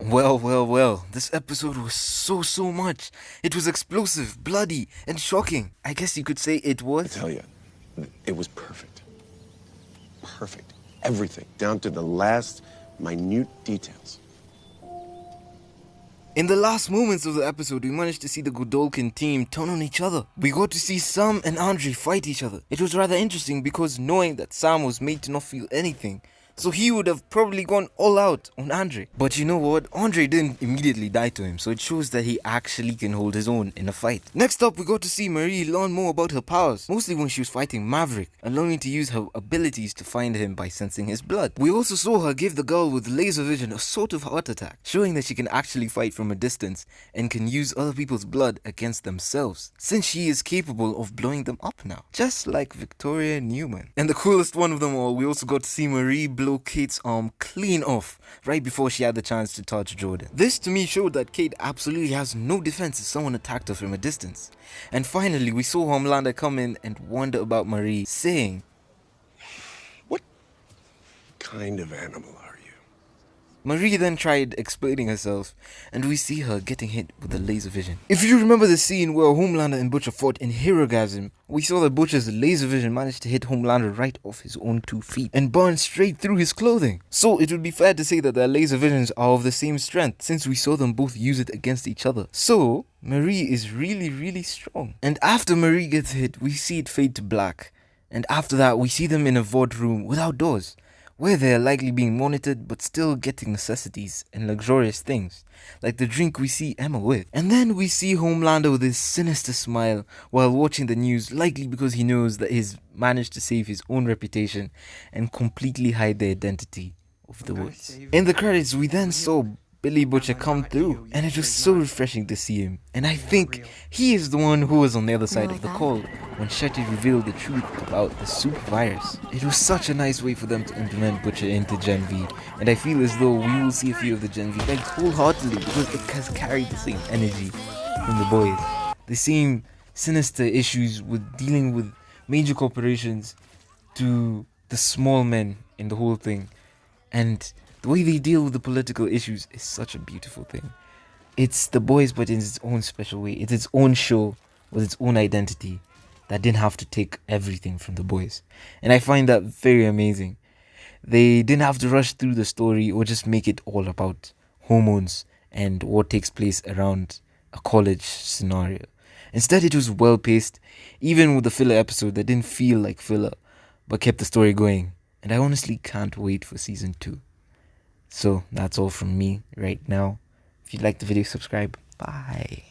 Well, this episode was so much. It was explosive, bloody, and shocking. I guess you could say it I was. tell you, it was perfect. Perfect. Everything, down to the last minute details. In the last moments of the episode, we managed to see the Godolkin team turn on each other. We got to see Sam and Andre fight each other. It was rather interesting because knowing that Sam was made to not feel anything, so he would have probably gone all out on Andre. But you know what? Andre didn't immediately die to him, so it shows that he actually can hold his own in a fight. Next up, we got to see Marie learn more about her powers, mostly when she was fighting Maverick and learning to use her abilities to find him by sensing his blood. We also saw her give the girl with laser vision a sort of heart attack, showing that she can actually fight from a distance and can use other people's blood against themselves, since she is capable of blowing them up now, just like Victoria Newman. And the coolest one of them all, we also got to see Marie blow Kate's arm clean off right before she had the chance to touch Jordan. This to me showed that Kate absolutely has no defense if someone attacked her from a distance. And finally, we saw Homelander come in and wonder about Marie, saying, What kind of animal are you? Marie then tried explaining herself, and we see her getting hit with the laser vision. If you remember the scene where Homelander and Butcher fought in Herogasm, we saw that Butcher's laser vision managed to hit Homelander right off his own 2 feet and burn straight through his clothing. So it would be fair to say that their laser visions are of the same strength, since we saw them both use it against each other. So Marie is really strong. And after Marie gets hit, we see it fade to black. And after that, we see them in a vault room without doors, where they are likely being monitored but still getting necessities and luxurious things, like the drink we see Emma with. And then we see Homelander with his sinister smile while watching the news, likely because he knows that he's managed to save his own reputation and completely hide the identity of the Woods. In the credits, we then saw Billy Butcher come through, and it was so refreshing to see him. And I think he is the one who was on the other side of the call when Shetty revealed the truth about the super virus. It was such a nice way for them to implement Butcher into Gen V, and I feel as though we will see a few of the Gen V like wholeheartedly because it has carried the same energy from the boys. The same sinister issues with dealing with major corporations to the small men in the whole thing. And the way they deal with the political issues is such a beautiful thing. It's the boys, but in its own special way. It's its own show with its own identity that didn't have to take everything from the boys. And I find that very amazing. They didn't have to rush through the story or just make it all about hormones and what takes place around a college scenario. Instead, it was well paced, even with the filler episode that didn't feel like filler, but kept the story going. And I honestly can't wait for season 2. So that's all from me right now. If you liked the video, subscribe. Bye.